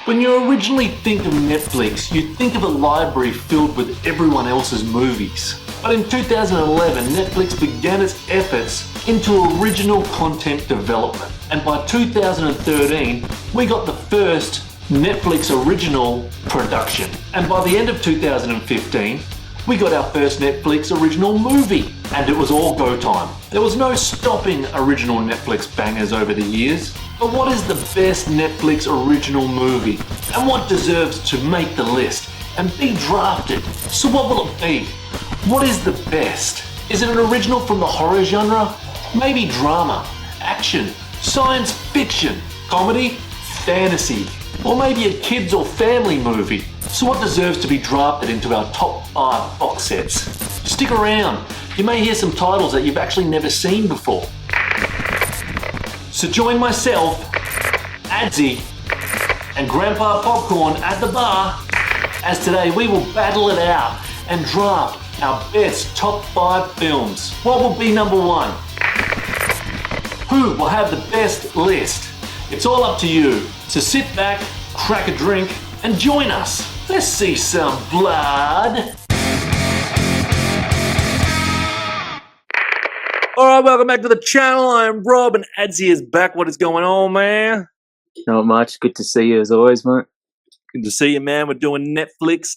When you originally think of Netflix, you think of a library filled with everyone else's movies. But in 2011, Netflix began its efforts into original content development. And by 2013, we got the first Netflix original production. And by the end of 2015, we got our first Netflix original movie. And it was all go time. There was no stopping original Netflix bangers over the years. But what is the best Netflix original movie? And what deserves to make the list and be drafted? So what will it be? What is the best? Is it an original from the horror genre? Maybe drama, action, science fiction, comedy, fantasy, or maybe a kids or family movie? So what deserves to be drafted into our top 5 box sets? Stick around. You may hear some titles that you've actually never seen before. So join myself, Adsey, and Grandpa Popcorn at the bar as today we will battle it out and draft our best top 5 films. What will be number 1? Who will have the best list? It's all up to you. So sit back, crack a drink, and join us. Let's see some blood. Alright, welcome back to the channel. I'm Rob and Adsey is back. What is going on, man? Not much. Good to see you as always, mate. Good to see you, man. We're doing Netflix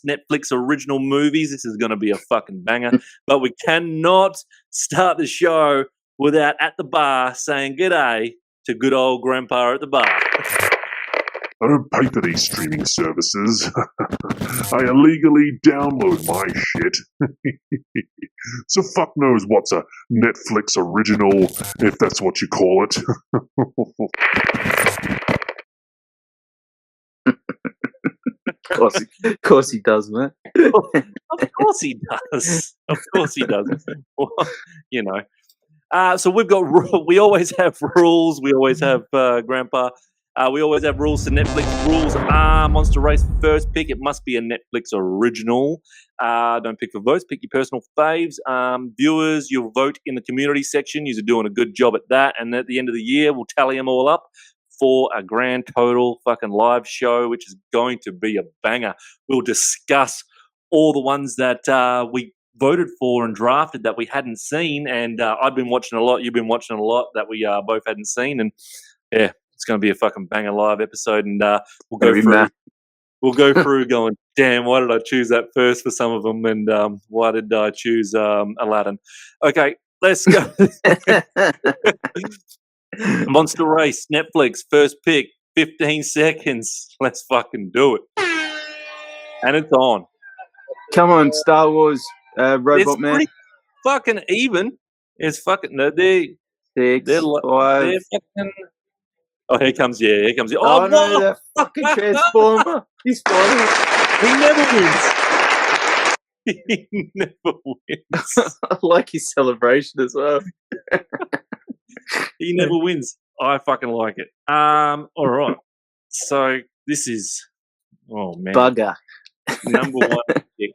original movies. This is going to be a fucking banger. But we cannot start the show without at the bar saying g'day to good old Grandpa at the bar. I don't pay for these streaming services. I illegally download my shit. So fuck knows what's a Netflix original, if that's what you call it. Of course he does, man. Of course he does. Of course he does. Well, you know. So we always have rules. We always have Grandpa. We always have rules to Netflix. Rules are Monster Race first pick. It must be a Netflix original. Don't pick for votes. Pick your personal faves. Viewers, you'll vote in the community section. You're doing a good job at that. And at the end of the year, we'll tally them all up for a grand total fucking live show, which is going to be a banger. We'll discuss all the ones that we voted for and drafted that we hadn't seen. And I've been watching a lot. You've been watching a lot that we both hadn't seen. And yeah. It's going to be a fucking banger live episode, and we'll go through going, damn, why did I choose that first for some of them, and why did I choose Aladdin? Okay, let's go. Monster Race, Netflix, first pick, 15 seconds. Let's fucking do it. And it's on. Come on, Star Wars, Robot it's Man. Pretty fucking even. It's fucking, they're 6, 5. fucking... Oh, here comes. Oh no, that fucking Transformer. He's fine. He never wins. He never wins. I like his celebration as well. He never wins. I fucking like it. All right. So this is, oh man, Bugger. number 1 pick.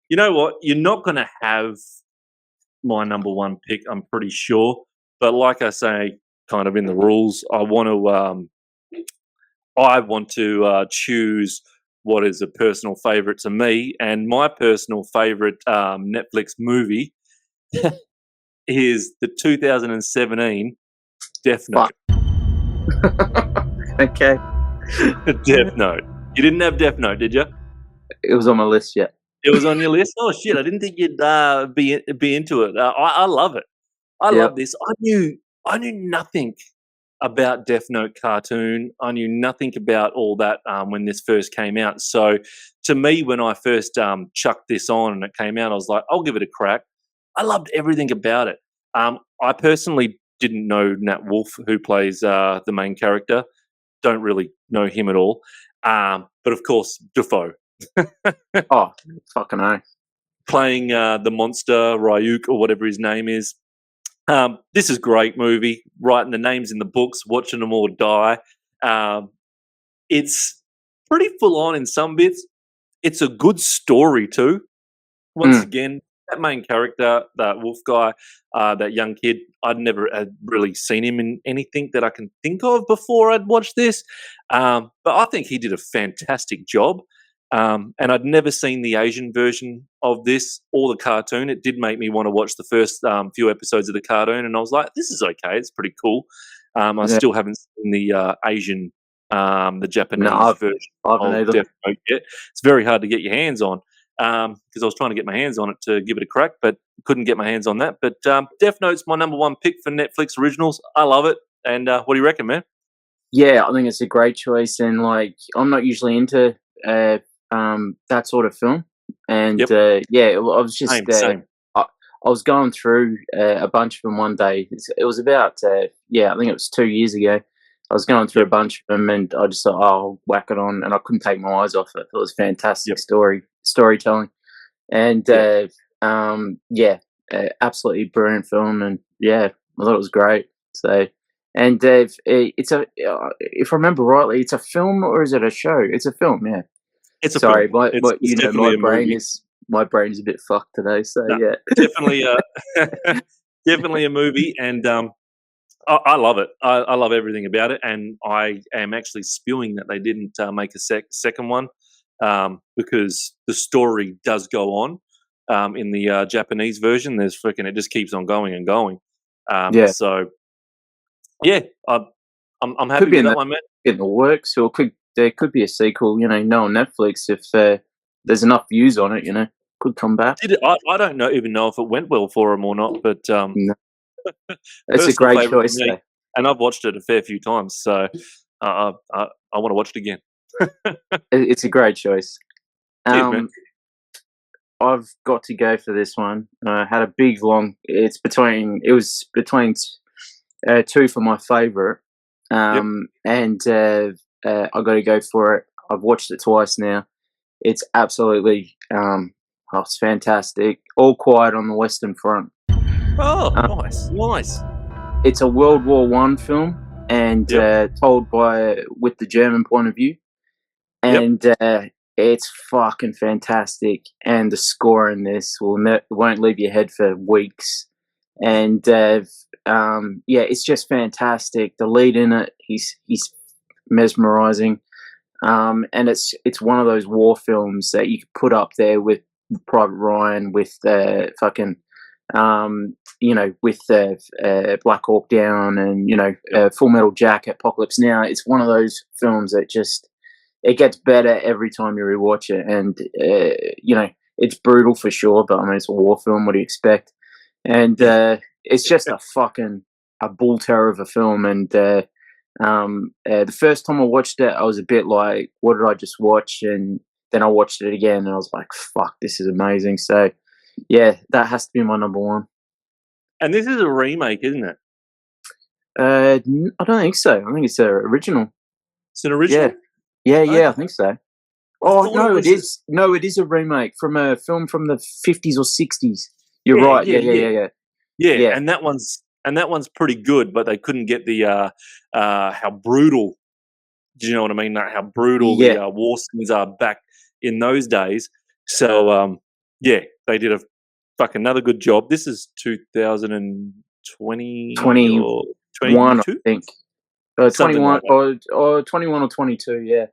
You know what? You're not going to have my number 1 pick, I'm pretty sure. But like I say, kind of in the rules, I want to choose what is a personal favorite to me, and my personal favorite Netflix movie is the 2017 Death Note. Okay. Death Note. You didn't have Death Note, did you? It was on my list yet. It was on your list? Oh shit, I didn't think you'd be into it. I love it. I love this. I knew nothing about Death Note cartoon. I knew nothing about all that when this first came out. So to me, when I first chucked this on and it came out, I was like, I'll give it a crack. I loved everything about it. I personally didn't know Nat Wolff, who plays the main character. Don't really know him at all. But of course, Defoe. Oh, fucking hell. Playing the monster, Ryuk, or whatever his name is. This is a great movie, writing the names in the books, watching them all die. It's pretty full on in some bits. It's a good story too. Once again, that main character, that wolf guy, that young kid, I'd never had really seen him in anything that I can think of before I'd watched this. But I think he did a fantastic job. And I'd never seen the Asian version of this or the cartoon. It did make me want to watch the first few episodes of the cartoon, and I was like, "This is okay. It's pretty cool." I still haven't seen the Asian, the Japanese version I haven't of either. Death Note yet. It's very hard to get your hands on because I was trying to get my hands on it to give it a crack, but couldn't get my hands on that. But Death Note's my number one pick for Netflix originals. I love it. And what do you reckon, man? Yeah, I think it's a great choice, and like I'm not usually into that sort of film, and yeah, I was just Same. I was going through a bunch of them one day. It was about I think it was 2 years ago. I was going through a bunch of them, and I just thought, oh, I'll whack it on, and I couldn't take my eyes off it. It was fantastic storytelling, and absolutely brilliant film, and yeah, I thought it was great. So, and it's a if I remember rightly, it's a film or is it a show? It's a film, yeah. It's a Sorry, film. It's definitely a movie. my brain is a bit fucked today. So No, yeah, definitely, definitely a movie, and I love it. I love everything about it, and I am actually spewing that they didn't make a second one because the story does go on in the Japanese version. There's it just keeps on going and going. So yeah, I'm happy with that one, man. In the works, or there could be a sequel. You know, no on Netflix if there's enough views on it. You know, could come back. I don't even know if it went well for him or not, but No. It's a great choice, me, and I've watched it a fair few times, so I want to watch it again. It's a great choice. Cheers, man. I've got to go for this one. I had a big long. It was between two for my favorite, and I got to go for it. I've watched it twice now. It's absolutely it's fantastic. All Quiet on the Western Front. Oh, nice. It's a World War One film, and told with the German point of view, and it's fucking fantastic. And the score in this won't leave your head for weeks. And it's just fantastic. The lead in it, he's mesmerizing. And it's one of those war films that you could put up there with Private Ryan, with with Black Hawk Down, and Full Metal Jacket, Apocalypse Now. It's one of those films that it gets better every time you rewatch it, and it's brutal for sure, but I mean it's a war film. What do you expect? And it's just a bull terror of a film. And the first time I watched it, I was a bit like, "What did I just watch?" And then I watched it again, and I was like, "Fuck, this is amazing." So, yeah, that has to be my number one. And this is a remake, isn't it? I don't think so. I think it's an original. It's an original? Yeah, I think so. Oh, no, it is. No, it is a remake from a film from the 50s or 60s. You're right. Yeah. And that one's pretty good, but they couldn't get the how brutal. Do you know what I mean? How brutal the war scenes are back in those days. So they did another good job. This is 2020 or 21, I think. 21 like or 21 or 22, yeah.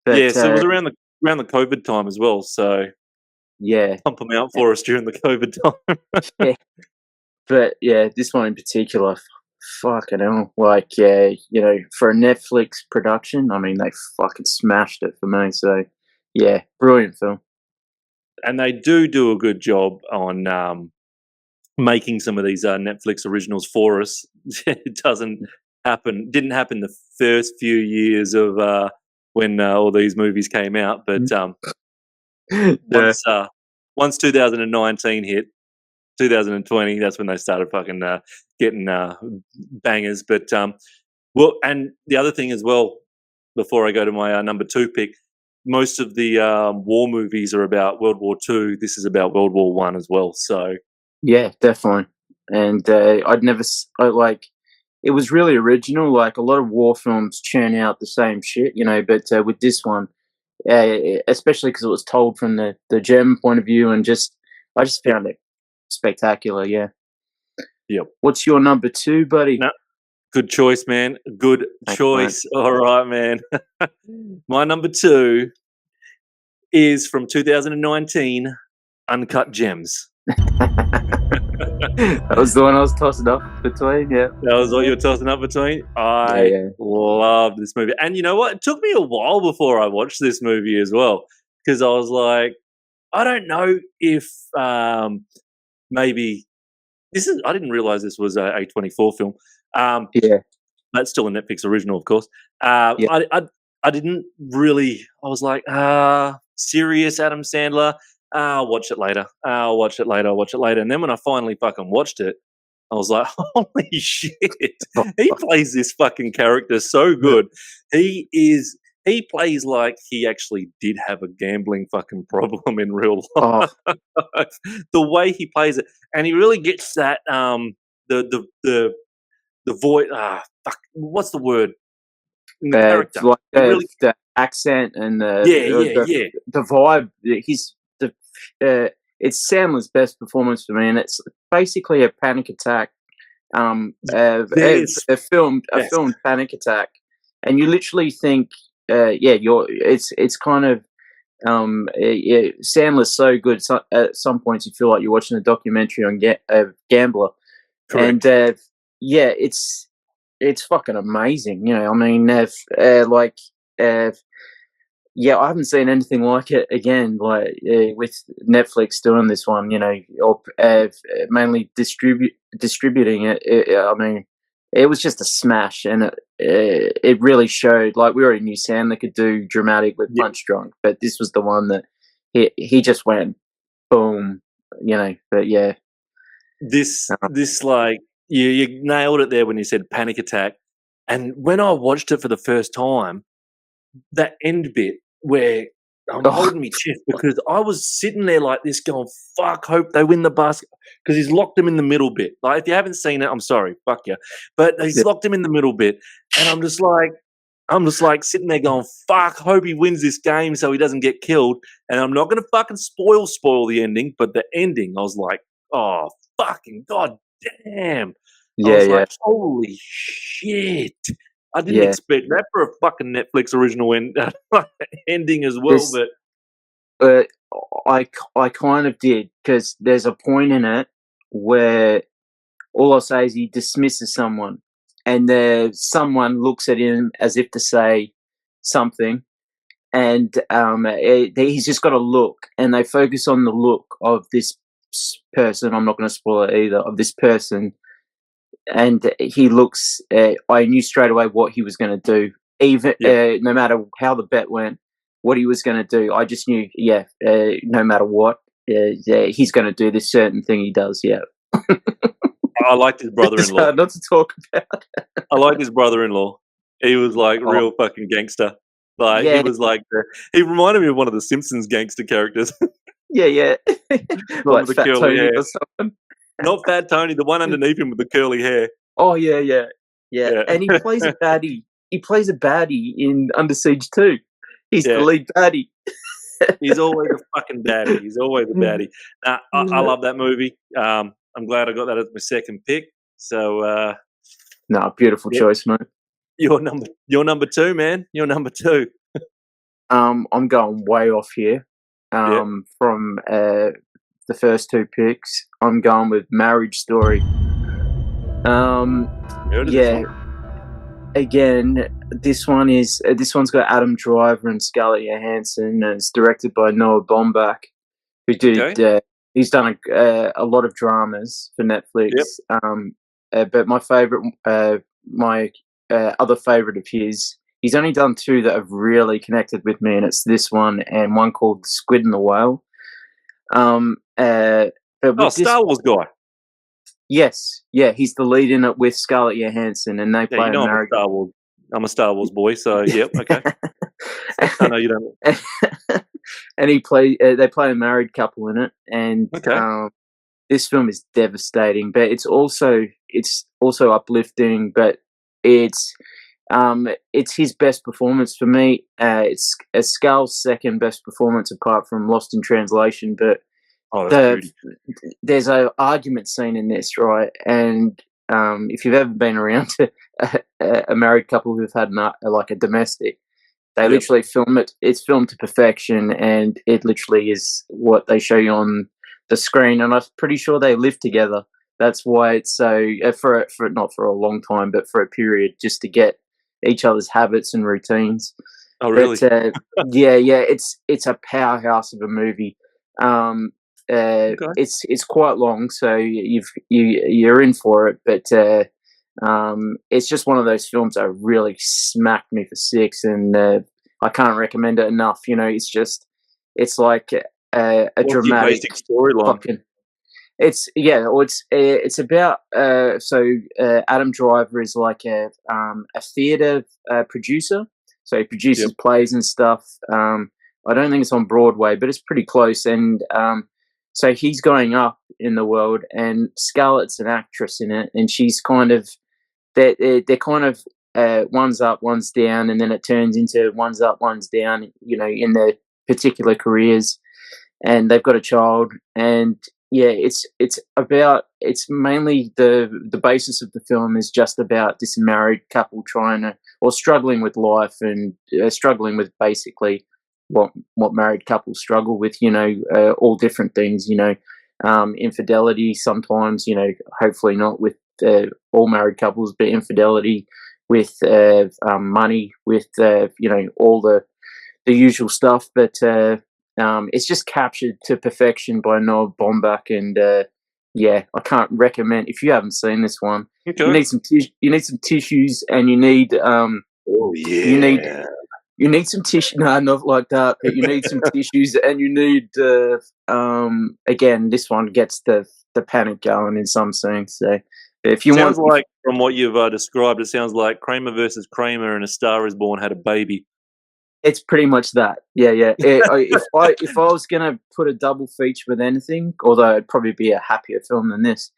But, so it was around the COVID time as well. So pump them out for us during the COVID time. Yeah. But yeah, this one in particular, fucking hell. Like, for a Netflix production, I mean, they fucking smashed it for me. So, yeah, brilliant film. And they do a good job on making some of these Netflix originals for us. It didn't happen the first few years of when all these movies came out, but once 2019 hit, 2020, that's when they started fucking getting bangers. But and the other thing as well, before I go to my number two pick, most of the war movies are about World War II. This is about World War One as well. So yeah, definitely. And it was really original. Like a lot of war films churn out the same shit, but with this one, especially because it was told from the German point of view, and I just found it spectacular. Yeah. Yep. What's your number 2, buddy? No, good choice, man. Good Thanks, choice. All right, man. My number 2 is from 2019, Uncut Gems. That was the one I was tossing up between. Yeah. That was what you were tossing up between. I loved this movie. And you know what? It took me a while before I watched this movie as well, because I was like, I don't know if maybe this is, I didn't realize this was a A24 film. Yeah. That's still a Netflix original, of course. Yeah. I didn't really, I was like, serious Adam Sandler. I'll watch it later. I'll watch it later. I'll watch it later. And then when I finally fucking watched it, I was like, holy shit. He plays this fucking character so good. He plays like he actually did have a gambling fucking problem in real life. Oh. The way he plays it. And he really gets that, the voice, fuck, what's the word? The character. Like really, the accent and the vibe. It's Sandler's best performance for me, and it's basically a panic attack. A filmed panic attack, and you literally think, it's kind of Sandler's so good. So, at some points, you feel like you're watching a documentary on Gambler. Correct. And it's fucking amazing. You know, I mean, I haven't seen anything like it again. Like with Netflix doing this one, you know, or mainly distributing it. I mean, it was just a smash, and it really showed. Like, we already knew Sandler could do dramatic with Punch Drunk, but this was the one that he just went boom. You know, but yeah, this like you nailed it there when you said panic attack. And when I watched it for the first time, that end bit where I'm holding my chest, because I was sitting there like this going, fuck, hope they win the basket, because he's locked him in the middle bit. Like, if you haven't seen it, I'm sorry, fuck you. But he's locked him in the middle bit. And I'm just like sitting there going, fuck, hope he wins this game so he doesn't get killed. And I'm not going to fucking spoil the ending, but the ending, I was like, oh, fucking god damn. I was like, holy shit. I didn't expect that for a fucking Netflix original ending as well. But I kind of did, because there's a point in it where all I'll say is he dismisses someone, and someone looks at him as if to say something, and he's just got a look, and they focus on the look of this person. I'm not going to spoil it either, of this person. And he looks, I knew straight away what he was going to do, even no matter how the bet went, what he was going to do. I just knew, no matter what, he's going to do this certain thing he does, I liked his brother-in-law. Not to talk about. I liked his brother-in-law. He was like real fucking gangster. Like, he was like, he reminded me of one of the Simpsons gangster characters. Like with the Fat curly Tony hair. or something. Not Fat Tony, the one underneath him with the curly hair. Oh, yeah. And he plays a baddie. He plays a baddie in Under Siege 2. He's the lead baddie. He's always a fucking baddie. He's always a baddie. I love that movie. I'm glad I got that as my second pick. So, beautiful choice, mate. You're number 2, man. You're number 2. I'm going way off here. From the first 2 picks, I'm going with Marriage Story. Again, this one's got Adam Driver and Scarlett Johansson, and it's directed by Noah Baumbach, who did he's done a lot of dramas for Netflix. But my favorite, other favorite of his, he's only done 2 that have really connected with me, and it's this one and one called Squid and the Whale. Star Wars guy. Yes, he's the lead in it with Scarlett Johansson, and they play married. I'm a Star Wars boy, so yep, okay. I know you don't. And they play a married couple in it, and this film is devastating, but it's also uplifting, but it's his best performance for me. It's Scarlett's second best performance apart from Lost in Translation, but Oh, that's beauty. There's a argument scene in this, right? And if you've ever been around a married couple who've had like a domestic, they Yep. literally film it. It's filmed to perfection, and it literally is what they show you on the screen. And I'm pretty sure they live together. That's why it's so for not for a long time, but for a period, just to get each other's habits and routines. Oh, really? But yeah, it's a powerhouse of a movie. Okay. It's quite long, so you're in for it. But it's just one of those films that really smacked me for six, and I can't recommend it enough. You know, it's like a What's your dramatic basic storyline? fucking. It's about Adam Driver is like a theater producer, so he produces plays and stuff. I don't think it's on Broadway, but it's pretty close. And so he's going up in the world, and Scarlett's an actress in it, and she's kind of they're kind of one's up, one's down, and then it turns into one's up, one's down. You know, in their particular careers, and they've got a child, and yeah, it's mainly the basis of the film is just about this married couple struggling with life and struggling with basically what married couples struggle with, you know, all different things, you know, infidelity sometimes, you know, hopefully not with all married couples, but infidelity with money, with you know, all the usual stuff, but it's just captured to perfection by Noah Baumbach, and yeah, I can't recommend if you haven't seen this one. Okay. You need some tissues, and you need Oh yeah. you need some tissue. No, not like that, but you need some tissues, and you need again, this one gets the panic going in some scenes. So if you sounds like from what you've described, it sounds like Kramer versus Kramer and A Star Is Born had a baby. It's pretty much that. Yeah. If I was gonna put a double feature with anything, although it'd probably be a happier film than this,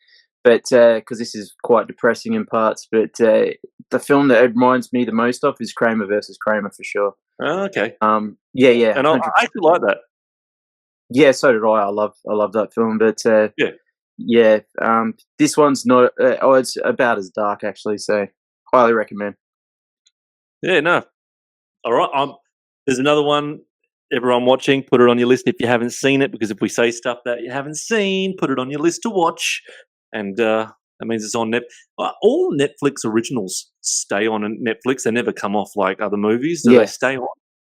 but because this is quite depressing in parts. But the film that it reminds me the most of is Kramer versus Kramer for sure. Oh, okay. Yeah. And I actually like that. Yeah, so did I. I love that film, but yeah. This one's not. It's about as dark actually. So highly recommend. Yeah, no. All right. There's another one. Everyone watching, put it on your list if you haven't seen it, because if we say stuff that you haven't seen, put it on your list to watch. And that means it's on all Netflix originals stay on Netflix. They never come off like other movies. Do they stay on?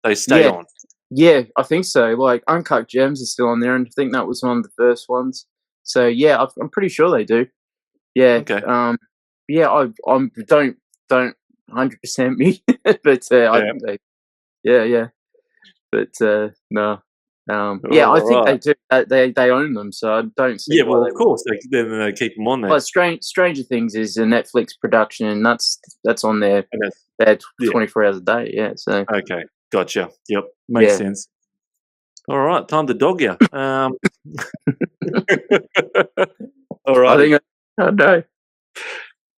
They stay on. Yeah, I think so. Like Uncut Gems is still on there, and I think that was one of the first ones. So yeah, I'm pretty sure they do. Yeah. Okay. Yeah, I don't 100% me, but I think they. Yeah. But no. Yeah, I think they do. They own them, so I don't see. Yeah, well, of course they keep them on there. But Stranger Things is a Netflix production, and that's on there. They're 24 hours a day. Yeah. So. Okay, gotcha. Yep, makes sense. All right, time to dog you. All right. I know.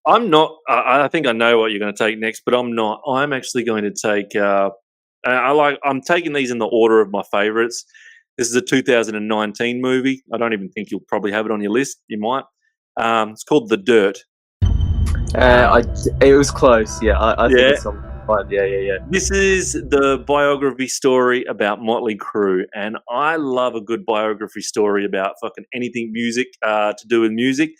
I'm not. I think I know what you're going to take next, but I'm not. I'm actually going to take. I'm taking these in the order of my favorites. This is a 2019 movie. I don't even think you'll probably have it on your list. You might. It's called The Dirt. It was close. Yeah, I think it's on. Yeah. This is the biography story about Motley Crue, and I love a good biography story about fucking anything music to do with music,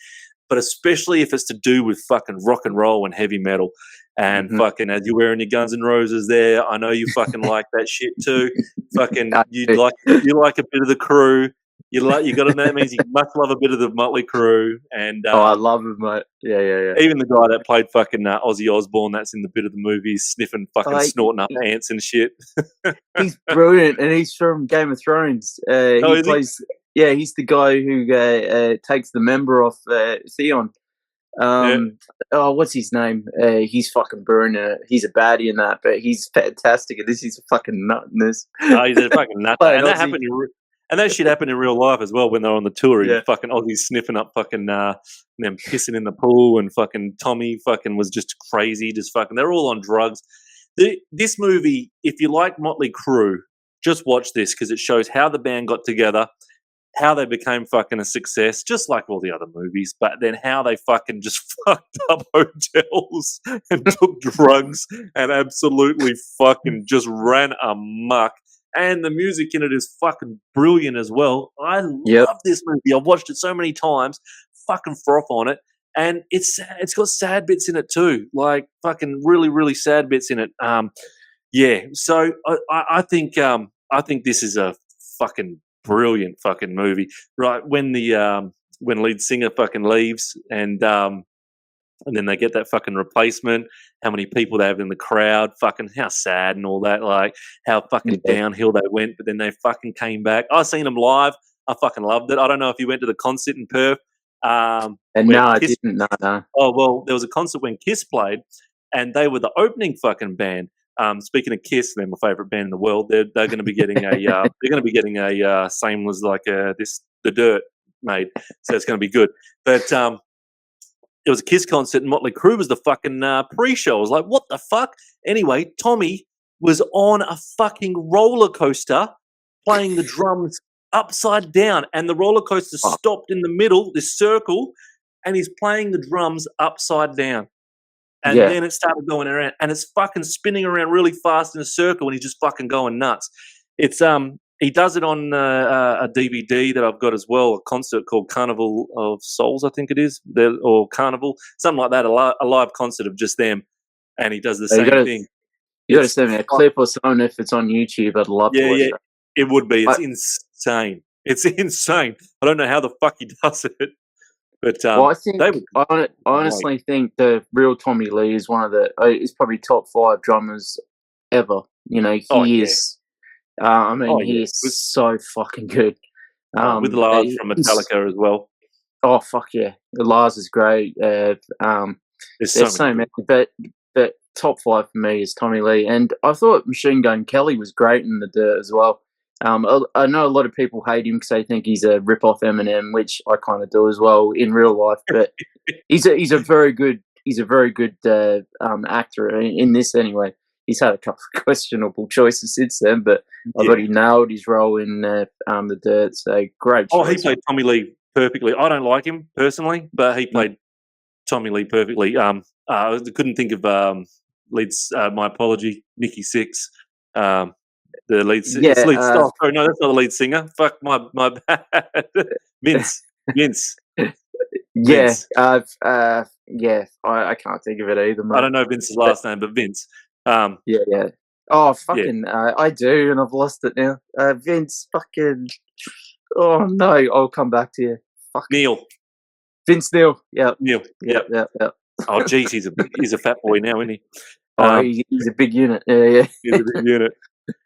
but especially if it's to do with fucking rock and roll and heavy metal. And fucking, as you're wearing your Guns N' Roses there, I know you fucking like that shit too. Fucking, you like a bit of the Crew. That means you must love a bit of the Motley Crue. And I love it, mate. Yeah. Even the guy that played fucking Ozzy Osbourne, that's in the bit of the movie, sniffing fucking snorting up ants and shit. He's brilliant, and he's from Game of Thrones. He plays. Yeah, he's the guy who takes the member off Theon. What's his name? He's fucking brilliant. He's a baddie in that, but he's fantastic at this. He's a fucking nut in this. Oh, he's a fucking nut. And that shit happened in real life as well when they were on the tour. Fucking Aussies sniffing up fucking them pissing in the pool, and fucking Tommy fucking was just crazy. Just fucking, they're all on drugs. This movie, if you like Motley Crue, just watch this because it shows how the band got together, how they became fucking a success, just like all the other movies, but then how they fucking just fucked up hotels and took drugs and absolutely fucking just ran amok. And the music in it is fucking brilliant as well. I Yep. love this movie. I've watched it so many times, fucking froth on it. And it's got sad bits in it too, like fucking really, really sad bits in it. Yeah, so I think this is a fucking brilliant fucking movie. Right when the when lead singer fucking leaves and then they get that fucking replacement, how many people they have in the crowd, fucking how sad and all that, like how fucking downhill they went, but then they fucking came back. I seen them live. I fucking loved it. I don't know if you went to the concert in Perth. And no, I didn't. No. Oh well, there was a concert when Kiss played, and they were the opening fucking band. Speaking of Kiss, they're my favorite band in the world. They're going to be getting a same as like the Dirt made, so it's going to be good. But it was a Kiss concert, and Motley Crue was the fucking pre-show. I was like, what the fuck? Anyway, Tommy was on a fucking roller coaster playing the drums upside down, and the roller coaster stopped in the middle, this circle, and he's playing the drums upside down. And then it started going around, and it's fucking spinning around really fast in a circle, and he's just fucking going nuts. It's he does it on a DVD that I've got as well, a concert called Carnival of Souls, I think it is, or Carnival, something like that, a live concert of just them, and he does the same thing. You got to send me a clip or something if it's on YouTube. I'd love to watch that. It would be. It's insane. It's insane. I don't know how the fuck he does it. But I honestly think the real Tommy Lee is one of is probably top 5 drummers ever. You know, he is. He is so fucking good. With Lars from Metallica as well. Oh fuck yeah, Lars is great. There's so many, but top 5 for me is Tommy Lee, and I thought Machine Gun Kelly was great in The Dirt as well. I know a lot of people hate him because they think he's a rip-off Eminem, which I kind of do as well in real life. But he's a very good actor in this anyway. He's had a couple of questionable choices since then, but I thought he nailed his role in The Dirt. So great. Oh, he played Tommy Lee perfectly. I don't like him personally, but he played Tommy Lee perfectly. I couldn't think of leads. My apology, Nikki Sixx. The lead singer. Oh, no, that's not the lead singer. Fuck my bad. Vince. I can't think of it either, mate. I don't know Vince's last name, but Vince. Yeah. Oh, fucking, I do, and I've lost it now. Vince, fucking. Oh no, I'll come back to you. Fuck. Vince Neil. Yeah. Neil. Yeah. Oh, geez, he's a fat boy now, isn't he? He's a big unit. Yeah. He's a big unit.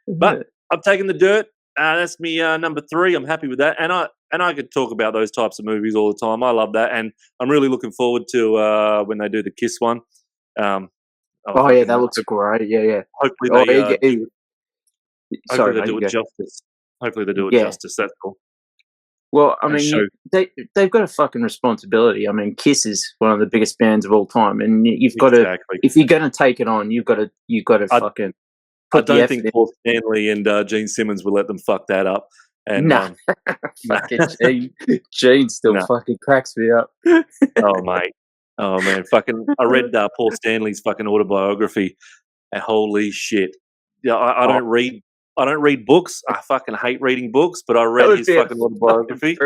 But I've taken The Dirt. That's me number 3. I'm happy with that, and I could talk about those types of movies all the time. I love that, and I'm really looking forward to when they do the Kiss one. That looks great. Yeah. Hopefully they do it justice. Hopefully they do it justice. That's cool. Well, I mean, they've got a fucking responsibility. I mean, Kiss is one of the biggest bands of all time, and you've got to, if you're going to take it on, you've got to fucking. I don't think Paul Stanley and Gene Simmons will let them fuck that up. And, fucking Gene still fucking cracks me up. Oh mate, oh man, fucking! I read Paul Stanley's fucking autobiography, and holy shit! Yeah, I don't read. I don't read books. I fucking hate reading books, but I read his fucking autobiography.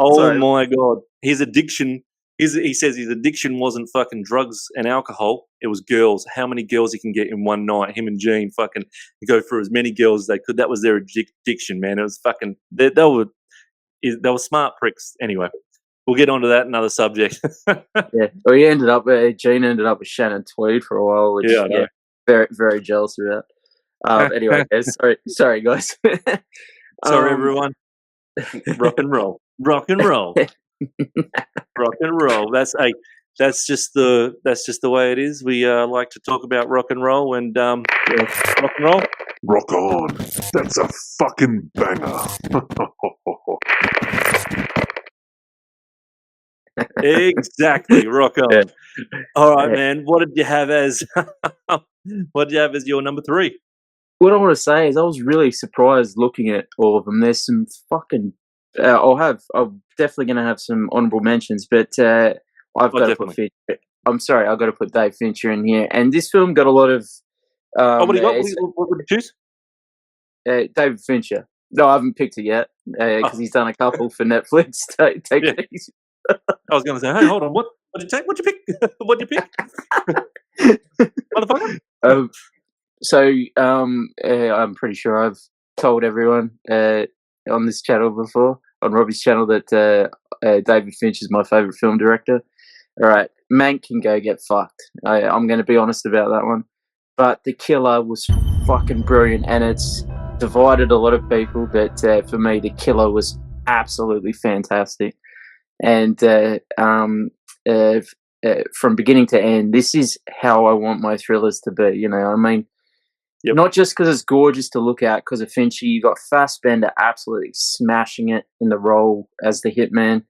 My god, his addiction. He says his addiction wasn't fucking drugs and alcohol. It was girls. How many girls he can get in one night? Him and Gene fucking go through as many girls as they could. That was their addiction, man. It was fucking. They were smart pricks. Anyway, we'll get onto that another subject. Well, Gene ended up with Shannon Tweed for a while, which very very jealous about. Anyway, sorry guys. Sorry everyone. Rock and roll. Rock and roll. Rock and roll. That's just the way it is. We like to talk about rock and roll and rock and roll. Rock on. That's a fucking banger. Exactly. Rock on. Yeah. All right, man. What did you have as your number 3? What I want to say is I was really surprised looking at all of them. There's some fucking I'm definitely going to have some honourable mentions, but I've got to put definitely. Fincher. I'm sorry, I've got to put Dave Fincher in here. And this film got a lot of Oh, what do you got? What would you choose? David Fincher. No, I haven't picked it yet because Oh, he's done a couple for Netflix. Take yeah. it easy. I was going to say, hey, hold on. What did you take? What'd you pick? What'd you pick? Motherfucker? Um, so I'm pretty sure I've told everyone on this channel before, on Robbie's channel, that David Fincher is my favourite film director. All right, Mank can go get fucked. I'm going to be honest about that one. But The Killer was fucking brilliant, and it's divided a lot of people. But for me, The Killer was absolutely fantastic. And from beginning to end, this is how I want my thrillers to be. I mean, Yep. not just because it's gorgeous to look at, because of Fincher. You got Fassbender absolutely smashing it in the role as the hitman.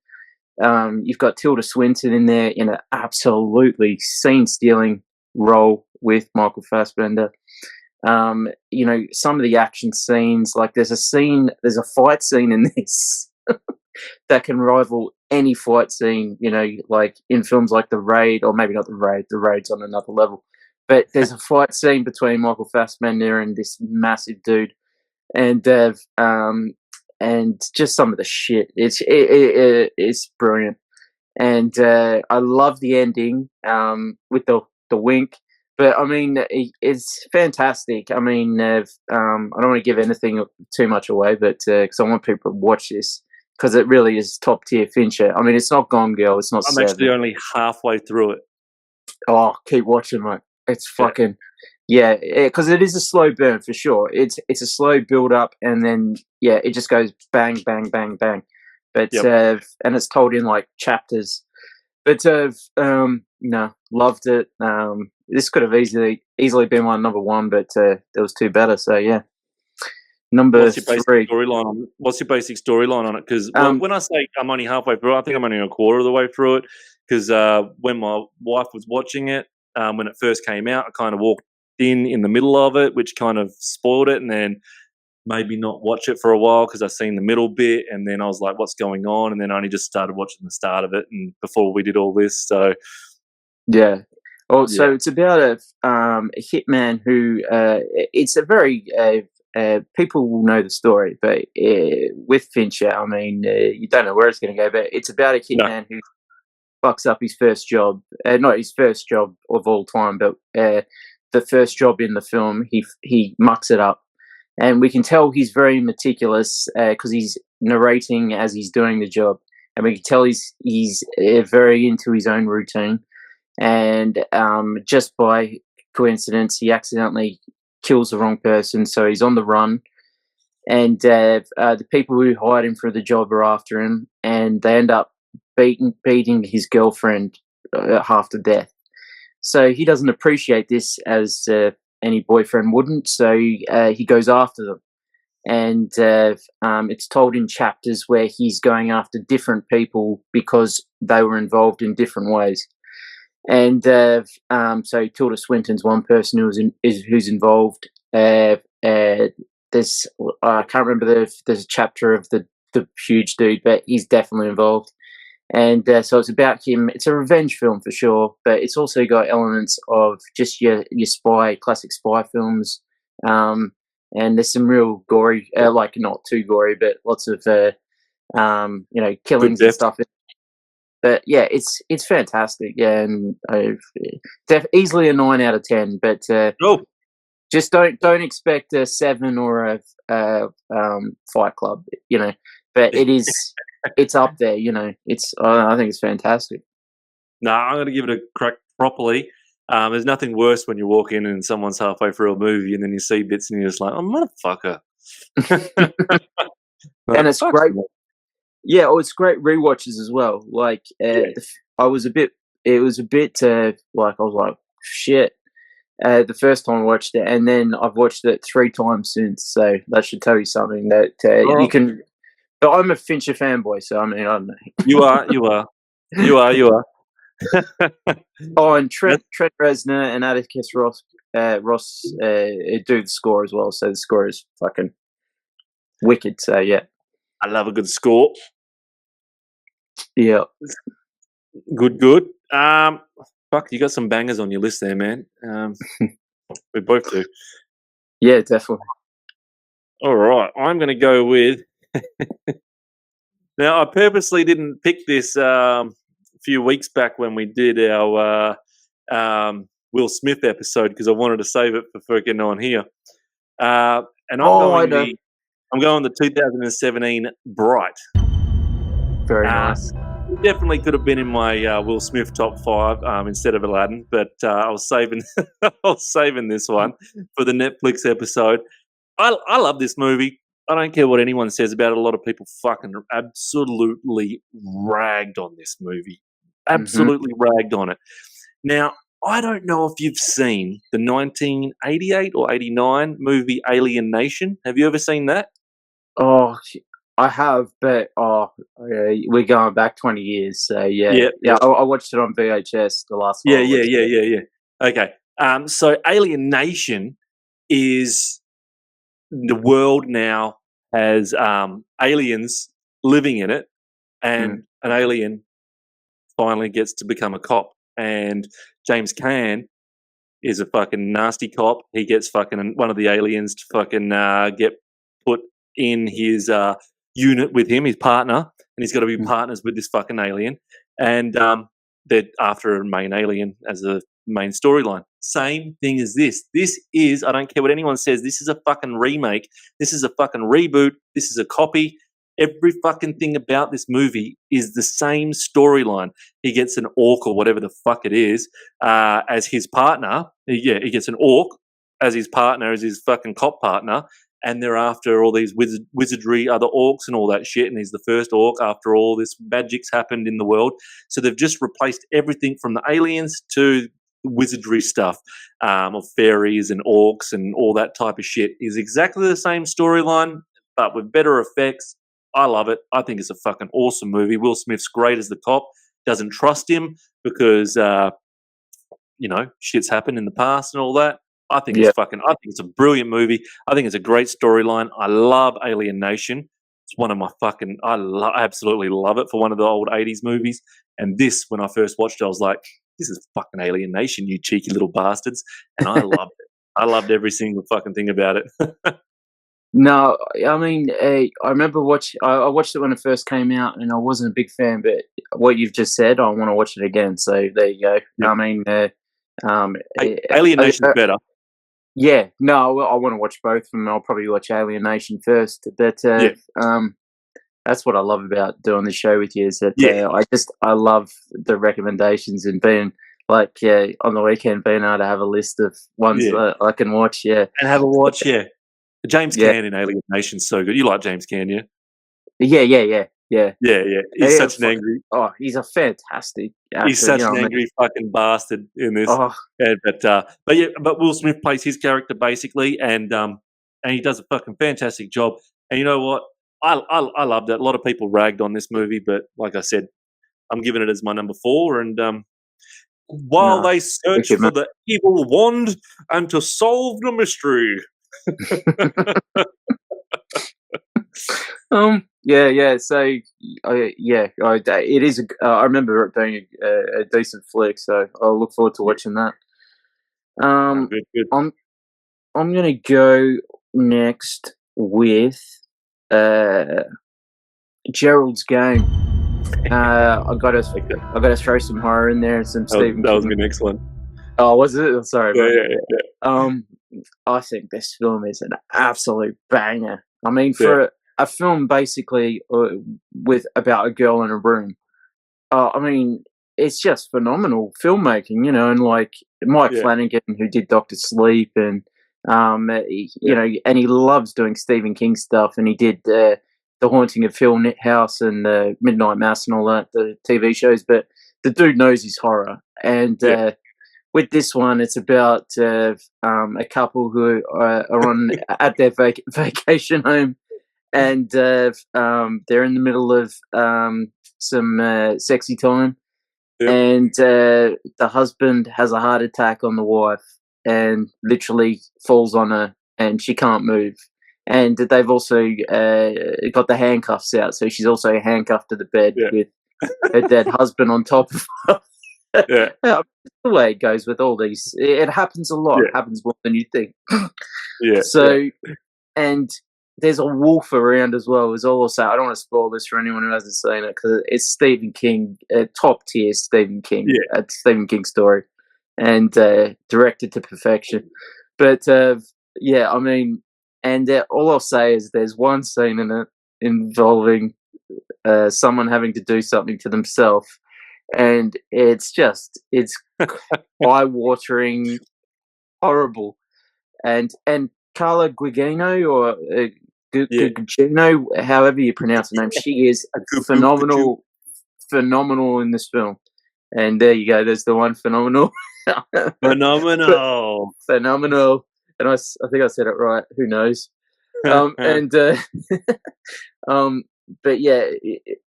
You've got Tilda Swinton in there in an absolutely scene-stealing role with Michael Fassbender. Some of the action scenes, like there's a fight scene in this that can rival any fight scene, like in films like The Raid, or maybe not The Raid. The Raid's on another level. But there's a fight scene between Michael Fassbender and this massive dude, and just some of the shit. It's brilliant, and I love the ending with the wink. But I mean, it's fantastic. I mean, I don't want to give anything too much away, but because I want people to watch this, because it really is top tier Fincher. I mean, it's not Gone Girl, it's not I'm Seven. actually only halfway through it. Oh, keep watching, mate. It's fucking because it is a slow burn for sure. It's a slow build up, and then it just goes bang, bang, bang, bang. But and it's told in like chapters. But no, loved it. This could have easily been my number one, but there was two better. So yeah, number What's your basic three. storyline on it? Because when I say I'm only halfway through, I think I'm only a quarter of the way through it. Because when my wife was watching it, when it first came out, I kind of walked in the middle of it, which kind of spoiled it, and then maybe not watch it for a while because I seen the middle bit, and then I was like, "What's going on?" And then I only just started watching the start of it, and before we did all this, so yeah. Oh, so it's about a hitman who it's a very people will know the story, but with Fincher, I mean, you don't know where it's going to go, but it's about a hitman who fucks up his first job, not his first job of all time, but the first job in the film. He mucks it up, and we can tell he's very meticulous because he's narrating as he's doing the job, and we can tell he's very into his own routine. And just by coincidence, he accidentally kills the wrong person, so he's on the run. And the people who hired him for the job are after him, and they end up beating his girlfriend half to death. So he doesn't appreciate this, as any boyfriend wouldn't. So he goes after them, and it's told in chapters where he's going after different people because they were involved in different ways. And so Tilda Swinton's one person who's involved. There's I can't remember there's a chapter of the huge dude, but he's definitely involved. And so it's about him. It's a revenge film for sure, but it's also got elements of just your classic spy films. And there's some real gory, like not too gory, but lots of killings and stuff. But yeah, it's fantastic. Yeah, and easily a 9 out of 10. But just don't expect a 7 or a Fight Club. But it's up there. It's I think it's fantastic. No, I'm going to give it a crack properly. There's nothing worse when you walk in and someone's halfway through a movie and then you see bits and you're just like, "Oh, motherfucker!" And it's great. Yeah, it's great rewatches as well. Like, it was a bit like, I was like, shit, the first time I watched it, and then I've watched it 3 times since, so that should tell you something that you can, but I'm a Fincher fanboy, so I mean, I don't know. You are. Oh, and Trent Reznor and Atticus Ross do the score as well, so the score is fucking wicked, so yeah. I love a good score. Yeah. Good. Fuck, you got some bangers on your list there, man. We both do. Yeah, definitely. All right, I'm going to go with. Now, I purposely didn't pick this a few weeks back when we did our Will Smith episode because I wanted to save it for freaking on here. And I know. I'm going the 2017 Bright. Very nice. It definitely could have been in my Will Smith top 5 instead of Aladdin, but I was saving I was saving this one for the Netflix episode. I love this movie. I don't care what anyone says about it. A lot of people fucking absolutely ragged on this movie. Absolutely ragged on it. Now, I don't know if you've seen the 1988 or 89 movie Alien Nation. Have you ever seen that? Oh, I have, but we're going back 20 years, so yeah. I watched it on VHS the last time. Yeah. Okay. So Alien Nation is the world now has aliens living in it, and an alien finally gets to become a cop. And James Caan is a fucking nasty cop. He gets fucking one of the aliens to fucking get put in his unit with him, his partner, and he's got to be partners with this fucking alien. And they're after a main alien as a main storyline. Same thing as this. This is, I don't care what anyone says, this is a fucking remake. This is a fucking reboot. This is a copy. Every fucking thing about this movie is the same storyline. He gets an orc or whatever the fuck it is as his partner. Yeah, he gets an orc as his partner, as his fucking cop partner. And they're after all these wizardry, other orcs and all that shit. And he's the first orc after all this magic's happened in the world. So they've just replaced everything from the aliens to wizardry stuff of fairies and orcs and all that type of shit. Is exactly the same storyline, but with better effects. I love it. I think it's a fucking awesome movie. Will Smith's great as the cop. Doesn't trust him because, shit's happened in the past and all that. I think it's a brilliant movie. I think it's a great storyline. I love Alien Nation. It's one of my fucking, I absolutely love it for one of the old 80s movies. And this, when I first watched it, I was like, this is fucking Alien Nation, you cheeky little bastards. And I loved it. I loved every single fucking thing about it. No, I mean, I remember I watched it when it first came out, and I wasn't a big fan. But what you've just said, I want to watch it again. So there you go. Yeah. I mean, Alien Nation's better. Yeah, no, I want to watch both of them. I'll probably watch Alien Nation first. But that's what I love about doing the show with you is that I love the recommendations and being like on the weekend being able to have a list of ones that I can watch. Yeah, and have a watch. Yeah. James Caan in Alien Nation's so good. You like James Caan, yeah? Yeah. He's such an angry. Oh, he's a fantastic actor. He's such an angry fucking bastard in this. Oh. But Will Smith plays his character basically, and he does a fucking fantastic job. And you know what? I loved it. A lot of people ragged on this movie, but like I said, I'm giving it as my number 4. And while they search for the evil wand and to solve the mystery. So it is. I remember it being a decent flick, so I'll look forward to watching that. Good. I'm gonna go next with Gerald's Game. I gotta throw some horror in there and some Stephen. That was my next one. Oh, was it? Sorry. Yeah. I think this film is an absolute banger. I mean, for a film basically with about a girl in a room, I mean, it's just phenomenal filmmaking, and like Mike Flanagan, who did Dr. Sleep, and and he loves doing Stephen King stuff, and he did The Haunting of Hill House and the Midnight Mass and all that, the TV shows. But the dude knows his horror, and with this one, it's about a couple who are on at their vacation home, and they're in the middle of some sexy time, and the husband has a heart attack on the wife and literally falls on her, and she can't move. and they've also got the handcuffs out, so she's also handcuffed to the bed with her dead husband on top of her. Yeah. Yeah, the way it goes with all these, it happens a lot. It Yeah. happens more than you think. Yeah. So, and there's a wolf around as well. Is all I'll say. I don't want to spoil this for anyone who hasn't seen it because it's Stephen King, top tier Stephen King, Stephen King story, and directed to perfection. But yeah, I mean, and all I'll say is there's one scene in it involving someone having to do something to themselves, and it's eye-watering, horrible, and Carla Gugino or Gugino, however you pronounce her name, she is phenomenal in this film. And there you go. There's the one phenomenal. Phenomenal. Phenomenal. And I think I said it right. Who knows? But yeah,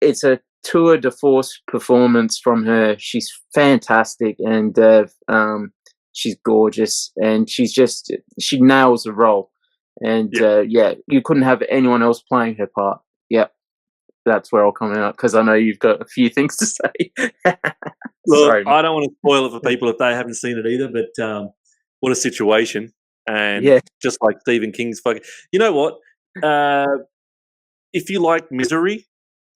it's a tour de force performance from her. She's fantastic, and she's gorgeous, and she nails the role. And you couldn't have anyone else playing her part. Yep, that's where I'll come out because I know you've got a few things to say. Look, Sorry. I don't want to spoil it for people if they haven't seen it either, but what a situation. And just like Stephen King's fucking... You know what? If you like Misery,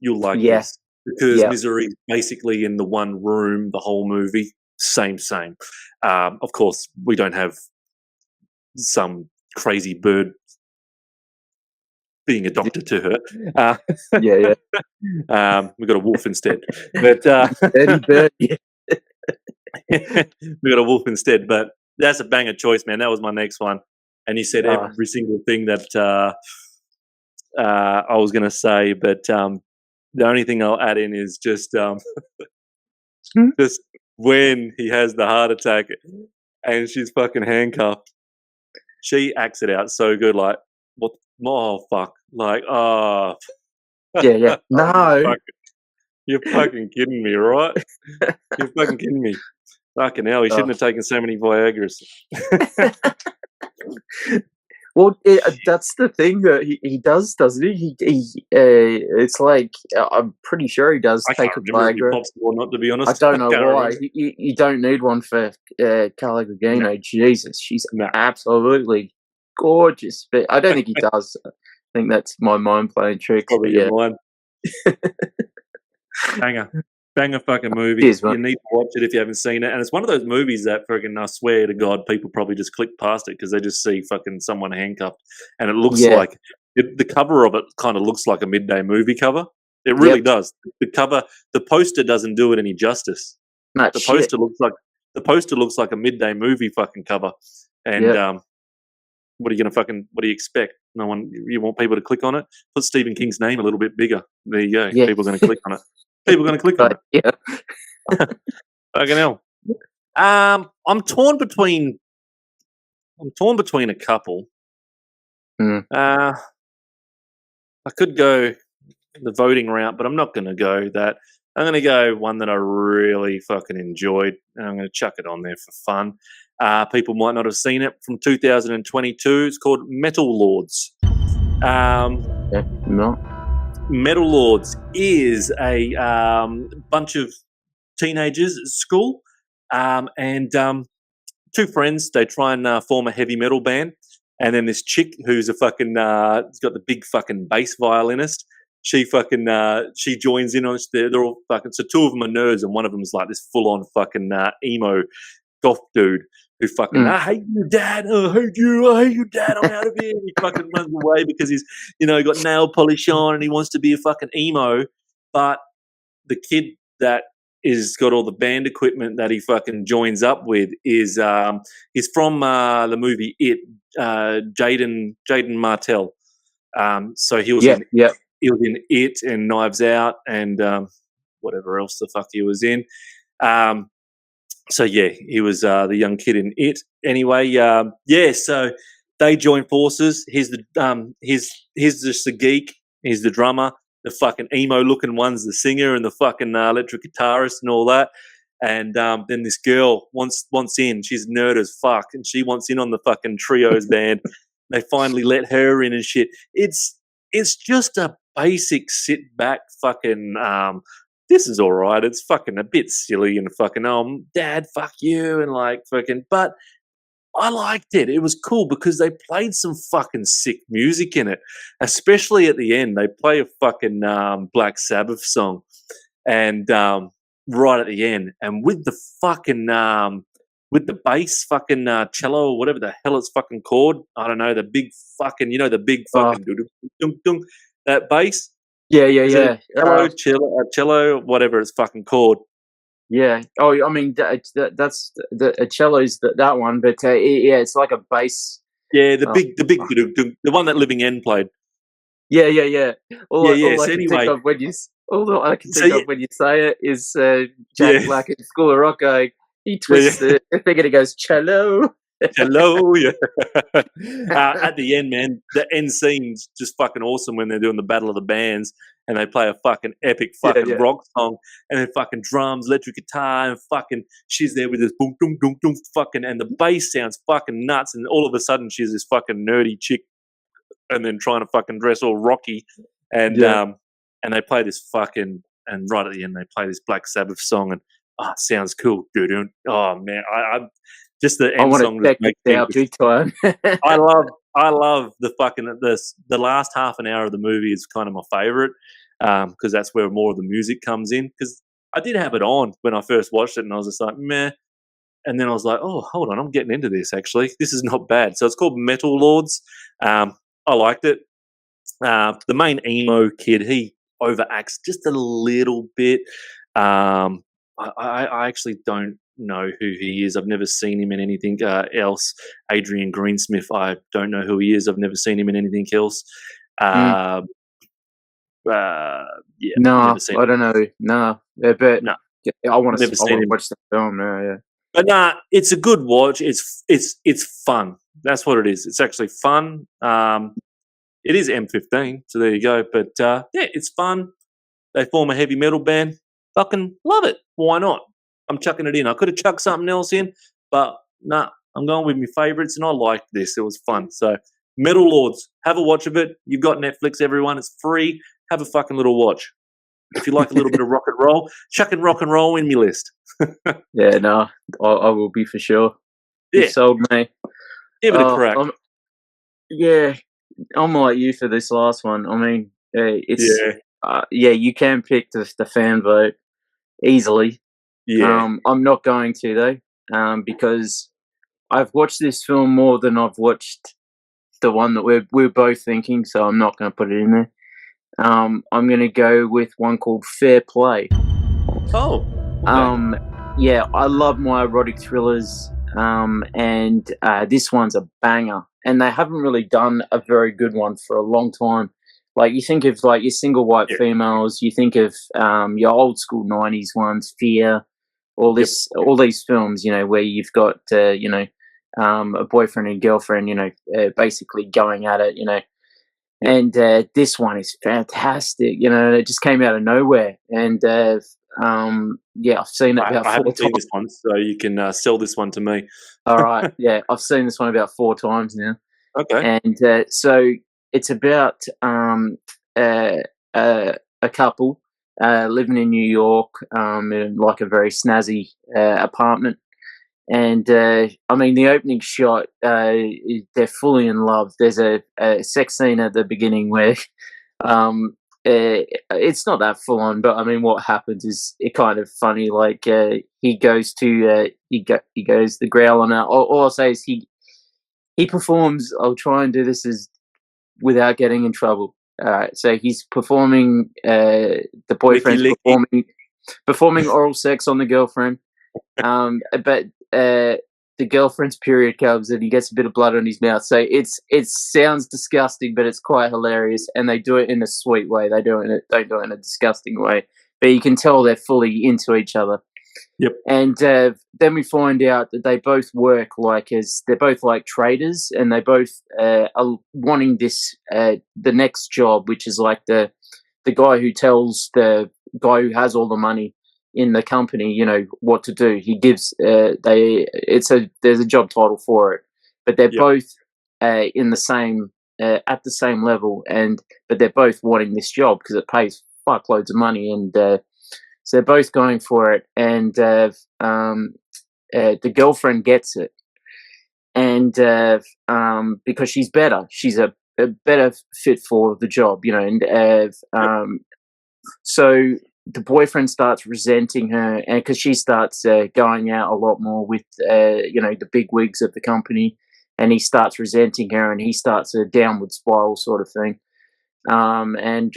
you'll like this. Because Misery is basically in the one room, the whole movie, same. Of course, we don't have some crazy bird being a doctor to her. We got a wolf instead. But bird, we got a wolf instead. But that's a banger choice, man. That was my next one. And you said every single thing that I was going to say, but the only thing I'll add in is just just when he has the heart attack and she's fucking handcuffed, she acts it out so good. Like, what? Oh, fuck. Like, oh. No. You're fucking kidding me, right? You're fucking kidding me. Fucking hell, he shouldn't have taken so many Viagras. Well, that's the thing that he does, doesn't he? It's like, I'm pretty sure he does take a Viagra. Or not, to be honest. I don't know why. You don't need one for Carla Gugino. No. Jesus, she's absolutely gorgeous. But I don't think he does. I think that's my mind playing tricks. Probably your mind. Banger fucking movie. You need to watch it if you haven't seen it. And it's one of those movies that freaking, I swear to God, people probably just click past it because they just see fucking someone handcuffed. And it looks like, the cover of it kind of looks like a midday movie cover. It really does. The poster doesn't do it any justice. The poster looks like a midday movie fucking cover. And what are you gonna expect? No one, you want people to click on it? Put Stephen King's name a little bit bigger. There you go. People are gonna click on it. People are going to click on it. Fucking hell. I'm torn between a couple. I could go the voting route, but I'm not going to go that. I'm going to go one that I really fucking enjoyed, and I'm going to chuck it on there for fun. People might not have seen it, from 2022. It's called Metal Lords. No. Metal Lords is a bunch of teenagers at school, and two friends. They try and form a heavy metal band, and then this chick who's a fucking has got the big fucking bass violinist. She joins in on it. They're all fucking. So two of them are nerds, and one of them is like this full on fucking emo goth dude who fucking, I hate you, Dad. I hate you, Dad. I'm out of here. And he fucking runs away because he's, got nail polish on and he wants to be a fucking emo. But the kid that is got all the band equipment that he fucking joins up with is he's from the movie It, Jaden Martell. So he was in It and Knives Out and whatever else the fuck he was in. So yeah, he was the young kid in It. Anyway, so they join forces. He's just the geek. He's the drummer. The fucking emo looking one's the singer and the fucking electric guitarist and all that. And then this girl wants in. She's nerd as fuck, and she wants in on the fucking trios band. They finally let her in and shit. It's just a basic sit back fucking. This is all right. It's fucking a bit silly and fucking dad, fuck you, and like fucking. But I liked it. It was cool because they played some fucking sick music in it, especially at the end. They play a fucking Black Sabbath song, and right at the end, and with the fucking with the bass fucking cello or whatever the hell it's fucking called. I don't know, the big fucking, the big fucking that bass. Yeah. Cello, whatever it's fucking called. Yeah. Oh, I mean, that's the cello's that one, but yeah, it's like a bass. Yeah, the one that Living End played. Yeah. All I So can anyway, think of when you all I can think of when you say it is Jack Black in School of Rock going. He twists the thing and he goes cello. Hello, yeah. At the end, man, the end scene's just fucking awesome when they're doing the Battle of the Bands and they play a fucking epic fucking rock song and then fucking drums, electric guitar, and fucking she's there with this boom, boom, boom, boom, fucking, and the bass sounds fucking nuts, and all of a sudden she's this fucking nerdy chick and then trying to fucking dress all rocky, and they play this fucking, and right at the end they play this Black Sabbath song, and it sounds cool, dude. Oh man, I just the end song just makes me big time. I love the fucking the last half an hour of the movie is kind of my favorite because that's where more of the music comes in. Because I did have it on when I first watched it, and I was just like meh, and then I was like, oh, hold on, I'm getting into this. Actually, this is not bad. So it's called Metal Lords. I liked it. The main emo kid, he overacts just a little bit. I actually don't know who he is. I've never seen him in anything else. Adrian Greensmith, I don't know who he is. I've never seen him in anything else. No, never seen I don't know. No, but no, I want to him. watch the film now. Yeah, but it's a good watch. It's fun. That's what it is. It's actually fun. It is M15, so there you go. But yeah, it's fun. They form a heavy metal band. Fucking love it. Why not? I'm chucking it in. I could have chucked something else in, but I'm going with my favourites, and I liked this. It was fun. So, Metal Lords, have a watch of it. You've got Netflix, everyone. It's free. Have a fucking little watch. If you like a little bit of rock and roll, chucking rock and roll in my list. Yeah, no, I will be for sure. Yeah. You sold me. Give it a crack. I'm like you for this last one. I mean, it's you can pick the fan vote easily. Yeah. I'm not going to though, because I've watched this film more than I've watched the one that we're both thinking, so I'm not going to put it in there. I'm going to go with one called Fair Play. Oh. Okay. Yeah, I love my erotic thrillers, and this one's a banger. And they haven't really done a very good one for a long time. Like, you think of like your single white females, you think of your old school 90s ones, Fear, all these films, where you've got a boyfriend and girlfriend, basically going at it, and this one is fantastic. It just came out of nowhere, and I've seen it about 4 times. I haven't seen this one, so you can sell this one to me. All right, yeah, I've seen this one about 4 times now. Okay, and so it's about a couple living in New York, in like a very snazzy apartment. And I mean, the opening shot, they're fully in love. There's a sex scene at the beginning where it's not that full on, but I mean, what happens is it kind of funny. Like he goes to he goes the growl on her. All I'll say is he performs. I'll try and do this without getting in trouble. So he's performing. The boyfriend's performing oral sex on the girlfriend. But the girlfriend's period comes and he gets a bit of blood on his mouth. So it sounds disgusting, but it's quite hilarious. And they do it in a sweet way. They don't do it in a disgusting way. But you can tell they're fully into each other. Yep. And then we find out that they both work they're both like traders, and they both are wanting this the next job, which is like the guy who tells the guy who has all the money in the company, what to do. He gives there's a job title for it, but they're both in the same at the same level, but they're both wanting this job because it pays fuckloads of money, and so they're both going for it. And the girlfriend gets it, and because she's better, she's a better fit for the job, and so the boyfriend starts resenting her, and because she starts going out a lot more with the big wigs of the company, and he starts resenting her, and he starts a downward spiral sort of thing. And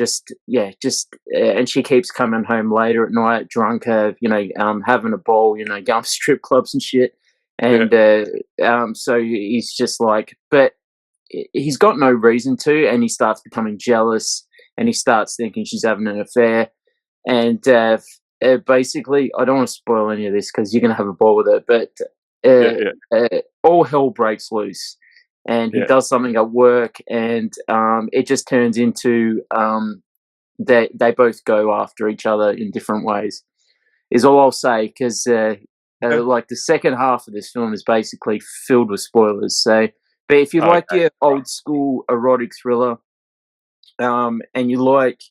and she keeps coming home later at night, drunk, having a ball, going to strip clubs and shit. And so he's just like, but he's got no reason to, and he starts becoming jealous, and he starts thinking she's having an affair. And basically, I don't want to spoil any of this because you're going to have a ball with it, but all hell breaks loose, and he does something at work, and it just turns into they both go after each other in different ways, is all I'll say, because like the second half of this film is basically filled with spoilers. So, but if you like your old school erotic thriller, and you like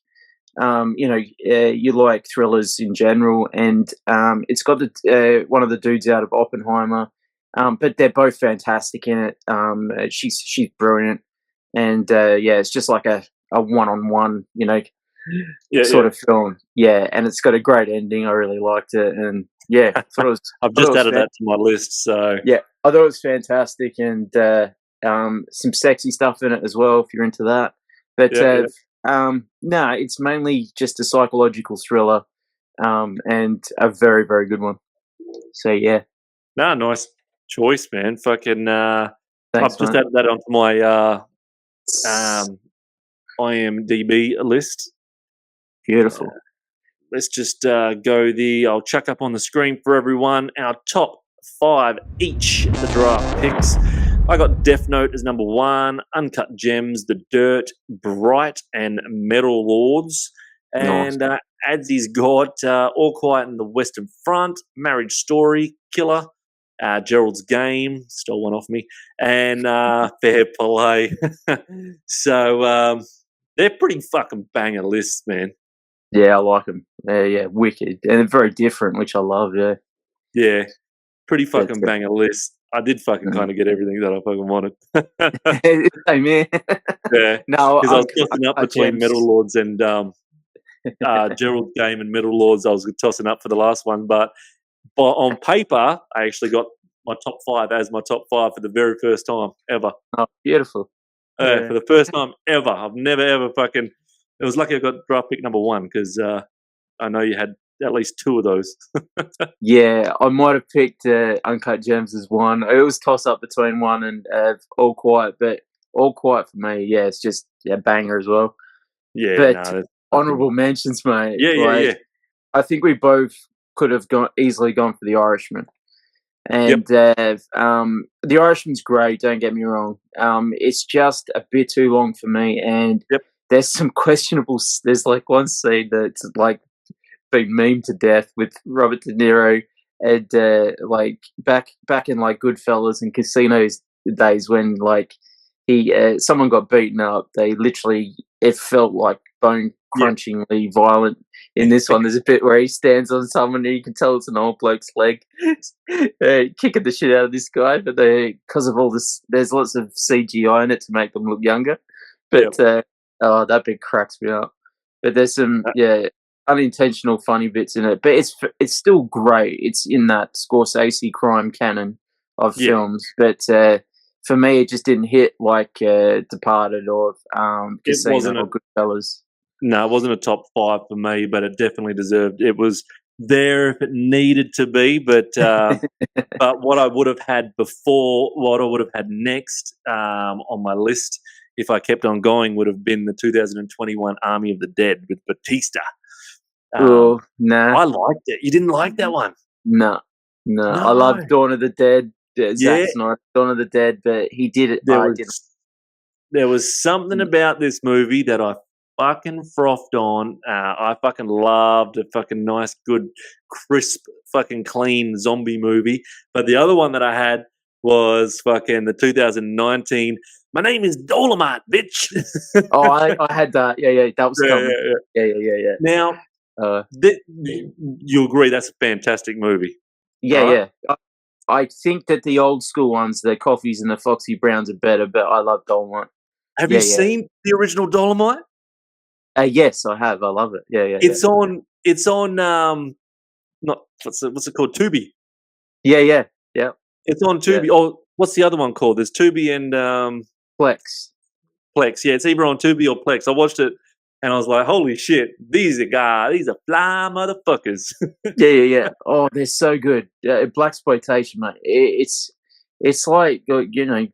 you like thrillers in general, and it's got one of the dudes out of Oppenheimer, but they're both fantastic in it. She's brilliant, and it's just like a one-on-one, sort of film. Yeah, and it's got a great ending. I really liked it, and I thought it was. I've just added that to my list. So yeah, I thought it was fantastic, and some sexy stuff in it as well if you're into that. But no, it's mainly just a psychological thriller, and a very, very good one. So yeah. No, nice choice, man. Fucking Thanks, I've just man. added that onto my IMDb list. Beautiful. Let's just I'll chuck up on the screen for everyone our top 5 each, the draft picks. I got Death Note as number 1, Uncut Gems, The Dirt, Bright, and Metal Lords. And Adsey's got All Quiet in the Western Front, Marriage Story, Killer, Gerald's Game, stole one off me, and Fair Play. So they're pretty fucking banger lists, man. Yeah, I like them. Wicked. And they're very different, which I love, Yeah, pretty fucking banger list. I did fucking kind of get everything that I fucking wanted. Hey, man. Yeah, no, because I was tossing up between Metal Lords and Gerald's Game and Metal Lords. I was tossing up for the last one, but on paper, I actually got my top 5 as my top 5 for the very first time ever. Oh, beautiful. For the first time ever. I've never ever fucking. It was lucky I got draft pick number 1 because I know you had at least 2 of those. Yeah, I might have picked Uncut Gems as 1. It was toss up between 1 and All Quiet, but All Quiet for me, it's just a banger as well. Yeah, but honourable mentions, mate. Yeah. I think we both could have easily gone for The Irishman. And The Irishman's great, don't get me wrong. It's just a bit too long for me, and there's some questionable. There's like one scene that's like been memed to death with Robert De Niro, and like back in like Goodfellas and Casinos days when like someone got beaten up. They literally, it felt like bone crunchingly violent. In this one, there's a bit where he stands on someone and you can tell it's an old bloke's leg, kicking the shit out of this guy. But because of all this, there's lots of CGI in it to make them look younger. But that bit cracks me up. But there's some unintentional funny bits in it. But it's still great. It's in that Scorsese crime canon of films. But for me, it just didn't hit like Departed or Casino or Goodfellas. No, it wasn't a top 5 for me, but it definitely deserved. It was there if it needed to be, but but what I would have had before, what I would have had next on my list, if I kept on going, would have been the 2021 Army of the Dead with Batista. Nah, I liked it. You didn't like that one? No. I love Dawn of the Dead. Zack Snyder, Dawn of the Dead, but he did it. There was something about this movie that I fucking frothed on. I fucking loved a fucking nice, good, crisp, fucking clean zombie movie. But the other one that I had was fucking the 2019 My name is Dolomite, bitch. Oh, I had that. Yeah, that was coming. Yeah. Now, Uh, you agree that's a fantastic movie? yeah, right? yeah. I think that the old school ones, the Coffees and the Foxy Browns, are better, but I love Dolomite. Have Yeah, you seen the original Dolomite? Yes, I have. I love it. Yeah. It's on. It's on. Not what's it called? Tubi. Yeah. It's on Yeah. Tubi. Oh, what's the other one called? There's Tubi and Plex. Plex. Yeah, it's either on Tubi or Plex. I watched it and I was like, holy shit, these are fly motherfuckers. Yeah. Oh, they're so good. Blaxploitation, mate. It's like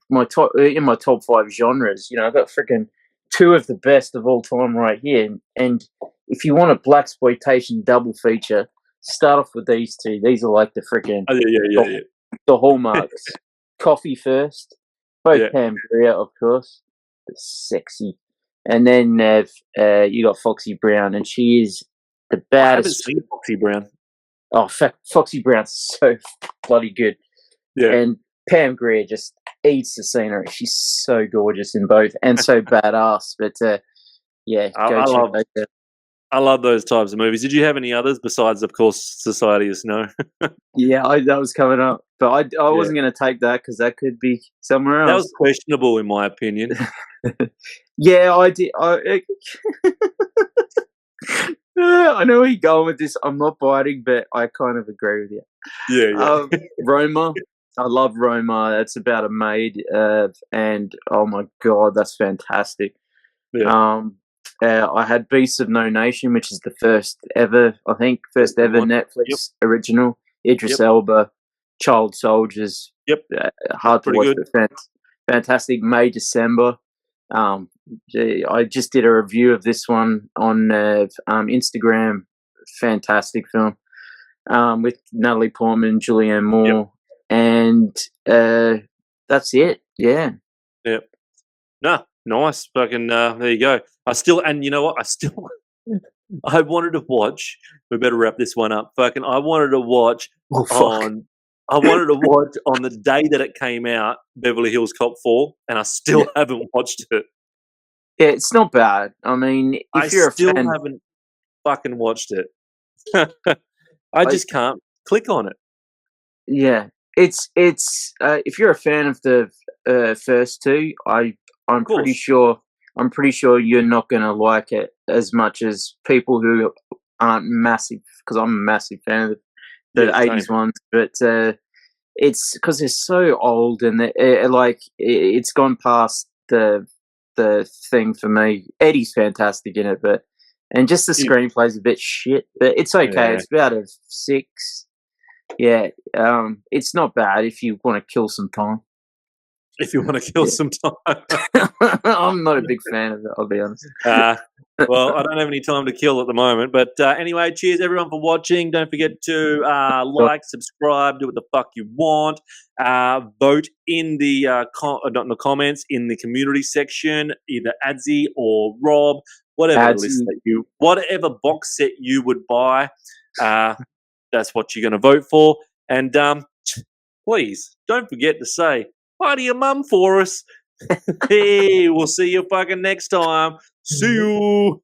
my top in my top 5 genres. I've got freaking 2 of the best of all time right here. And if you want a blaxploitation double feature, start off with these 2. These are like the freaking Oh, yeah. the hallmarks. Coffee first, both Yeah. Pam Grier, of course. Sexy. And then you got Foxy Brown, and she is the I haven't baddest. seen Foxy Brown. Oh, Foxy Brown's so bloody good. Yeah. And Pam Grier just eats the scenery. She's so gorgeous in both, and so badass. But yeah, go check those out. I love those types of movies. Did you have any others besides, of course, Society of Snow? Yeah, that was coming up, but I wasn't going to take that because that could be somewhere else. That was questionable, in my opinion. Yeah, I did. I know where you're going with this. I'm not biting, but I kind of agree with you. Yeah. Roma. I love Roma. That's about a maid, and oh my god, that's fantastic. Yeah. I had Beasts of No Nation, which is the first ever Netflix original. Idris Elba, child soldiers. Yep. Hard to watch, good. but fantastic. May December. I just did a review of this one on Instagram. Fantastic film with Natalie Portman, Julianne Moore, and that's it. Yeah. Yep. No, nice. Fucking there you go. And you know what? I wanted to watch. We better wrap this one up. Fucking, I wanted to watch on the day that it came out, Beverly Hills Cop 4, and I still haven't watched it. Yeah, it's not bad. I mean, if you're a fan, haven't fucking watched it. I just can't click on it. Yeah, it's if you're a fan of the first 2, I'm pretty sure you're not going to like it as much as people who aren't massive, because I'm a massive fan of the 80s ones, but it's because they're so old and it's gone past the thing for me. Eddie's fantastic in it, and just the screenplay's a bit shit, but it's okay. Yeah. It's about a 6. Yeah, it's not bad if you want to kill some time. If you want to kill some time. I'm not a big fan of it, I'll be honest. Well, I don't have any time to kill at the moment. But anyway, cheers everyone for watching. Don't forget to like, subscribe, do what the fuck you want. Vote in the not in the comments, in the community section, either Adsey or Rob, whatever whatever box set you would buy. That's what you're going to vote for. And please don't forget to say hi to your mum for us. Hey, we'll see you fucking next time. See you.